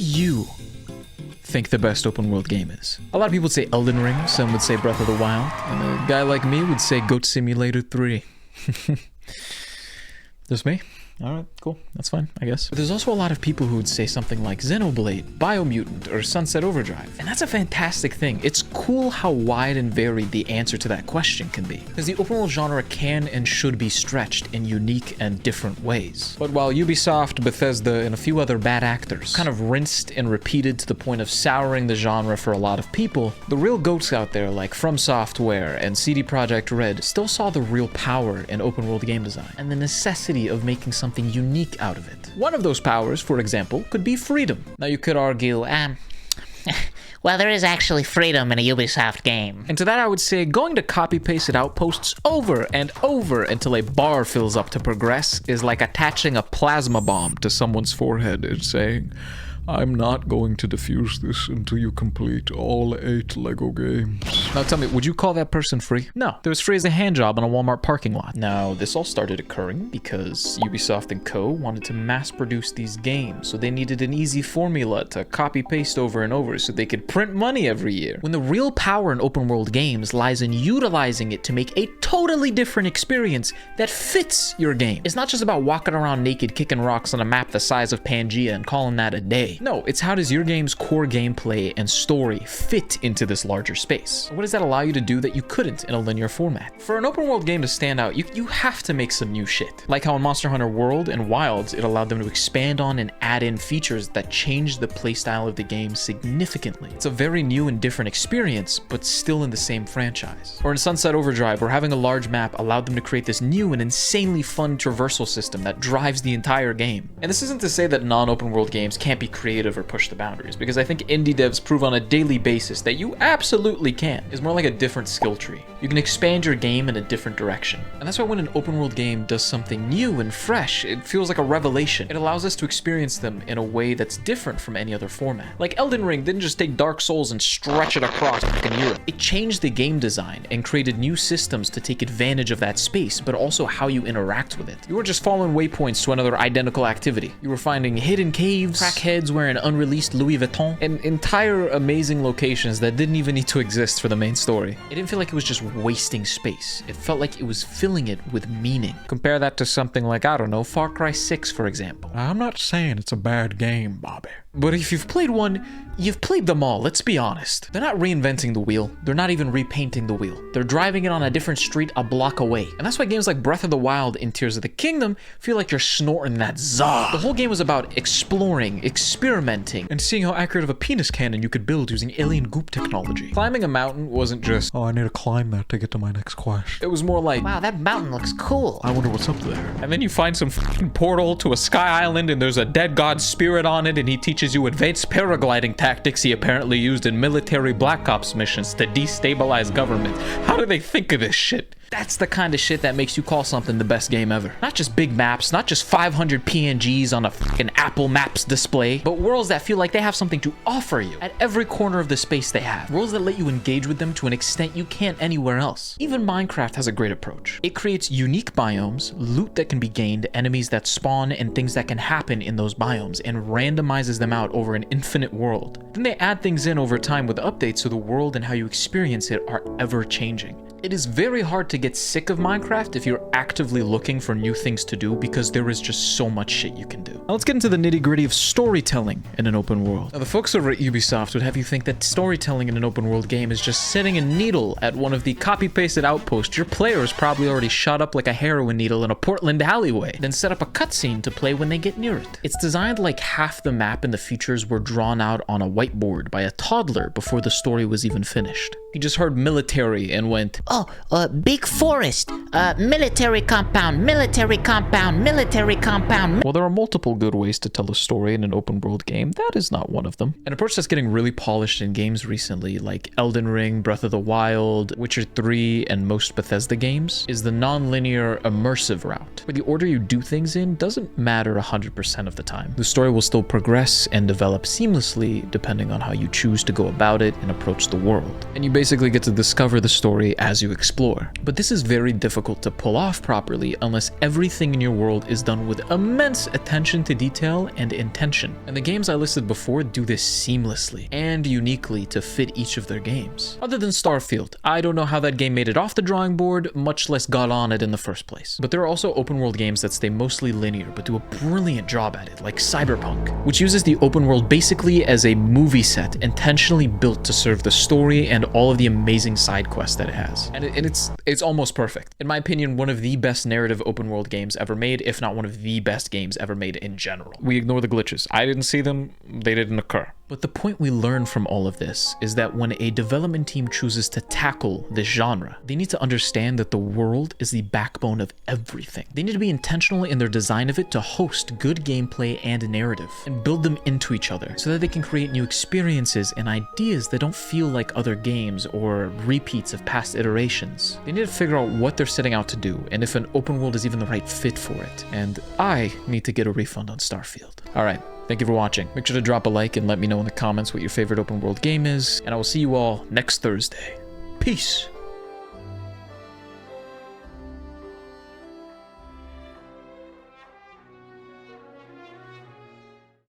you think the best open world game is? A lot of people would say Elden Ring, some would say Breath of the Wild, and a guy like me would say Goat Simulator 3. Just me? Alright, cool. That's fine, I guess. But there's also a lot of people who would say something like Xenoblade, Biomutant, or Sunset Overdrive. And that's a fantastic thing. It's cool how wide and varied the answer to that question can be. Because the open world genre can and should be stretched in unique and different ways. But while Ubisoft, Bethesda, and a few other bad actors kind of rinsed and repeated to the point of souring the genre for a lot of people, the real goats out there like From Software and CD Projekt Red still saw the real power in open world game design and the necessity of making something unique out of it. One of those powers, for example, could be freedom. Now you could argue, well, there is actually freedom in a Ubisoft game. And to that I would say going to copy-pasted outposts over and over until a bar fills up to progress is like attaching a plasma bomb to someone's forehead and saying, I'm not going to defuse this until you complete all 8 Lego games. Now tell me, would you call that person free? No, they're as free as a handjob in a Walmart parking lot. Now, this all started occurring because Ubisoft and Co. wanted to mass produce these games, so they needed an easy formula to copy-paste over and over so they could print money every year. When the real power in open world games lies in utilizing it to make a totally different experience that fits your game. It's not just about walking around naked kicking rocks on a map the size of Pangea and calling that a day. No, it's how does your game's core gameplay and story fit into this larger space? What does that allow you to do that you couldn't in a linear format? For an open world game to stand out, you have to make some new shit. Like how in Monster Hunter World and Wilds, it allowed them to expand on and add in features that changed the playstyle of the game significantly. It's a very new and different experience, but still in the same franchise. Or in Sunset Overdrive, where having a large map allowed them to create this new and insanely fun traversal system that drives the entire game. And this isn't to say that non-open world games can't be creative or push the boundaries, because I think indie devs prove on a daily basis that you absolutely can. It's more like a different skill tree. You can expand your game in a different direction. And that's why when an open world game does something new and fresh, it feels like a revelation. It allows us to experience them in a way that's different from any other format. Like Elden Ring didn't just take Dark Souls and stretch it across fucking Europe. It changed the game design and created new systems to take advantage of that space, but also how you interact with it. You weren't just following waypoints to another identical activity. You were finding hidden caves, crackheads wearing unreleased Louis Vuitton, and entire amazing locations that didn't even need to exist for the main story. It didn't feel like it was just wasting space. It felt like it was filling it with meaning. Compare that to something like, I don't know, Far Cry 6, for example. I'm not saying it's a bad game, Bobby. But if you've played one, you've played them all, let's be honest. They're not reinventing the wheel. They're not even repainting the wheel. They're driving it on a different street a block away. And that's why games like Breath of the Wild and Tears of the Kingdom feel like you're snorting that za. The whole game was about exploring, experimenting, and seeing how accurate of a penis cannon you could build using alien goop technology. Climbing a mountain wasn't just, oh, I need to climb that to get to my next quest. It was more like, Wow, that mountain looks cool. I wonder what's up there. And then you find some fucking portal to a sky island and there's a dead god spirit on it and he teaches you advanced paragliding tactics he apparently used in military Black Ops missions to destabilize government. How do they think of this shit? That's the kind of shit that makes you call something the best game ever. Not just big maps, not just 500 PNGs on a fucking Apple Maps display, but worlds that feel like they have something to offer you at every corner of the space they have. Worlds that let you engage with them to an extent you can't anywhere else. Even Minecraft has a great approach. It creates unique biomes, loot that can be gained, enemies that spawn, and things that can happen in those biomes, and randomizes them out over an infinite world. Then they add things in over time with updates so the world and how you experience it are ever changing. It is very hard to get sick of Minecraft if you're actively looking for new things to do because there is just so much shit you can do. Now let's get into the nitty-gritty of storytelling in an open world. Now the folks over at Ubisoft would have you think that storytelling in an open world game is just setting a needle at one of the copy-pasted outposts your players probably already shot up like a heroin needle in a Portland alleyway, then set up a cutscene to play when they get near it. It's designed like half the map and the features were drawn out on a whiteboard by a toddler before the story was even finished. He just heard military and went, Big forest, military compound, military compound, military compound. well, there are multiple good ways to tell a story in an open world game. That is not one of them. An approach that's getting really polished in games recently, like Elden Ring, Breath of the Wild, Witcher 3, and most Bethesda games, is the non-linear immersive route, where the order you do things in doesn't matter 100% of the time. The story will still progress and develop seamlessly depending on how you choose to go about it and approach the world. And you basically get to discover the story as as you explore. But this is very difficult to pull off properly unless everything in your world is done with immense attention to detail and intention. And the games I listed before do this seamlessly and uniquely to fit each of their games. Other than Starfield, I don't know how that game made it off the drawing board, much less got on it in the first place. But there are also open world games that stay mostly linear but do a brilliant job at it, like Cyberpunk, which uses the open world basically as a movie set intentionally built to serve the story and all of the amazing side quests that it has. And it's almost perfect. In my opinion, one of the best narrative open world games ever made, if not one of the best games ever made in general. We ignore the glitches. I didn't see them, they didn't occur. But the point we learn from all of this is that when a development team chooses to tackle this genre, they need to understand that the world is the backbone of everything. They need to be intentional in their design of it to host good gameplay and narrative, and build them into each other so that they can create new experiences and ideas that don't feel like other games or repeats of past iterations. They need to figure out what they're setting out to do and if an open world is even the right fit for it. And I need to get a refund on Starfield. Alright. Thank you for watching. Make sure to drop a like and let me know in the comments what your favorite open world game is, and I will see you all next Thursday. Peace!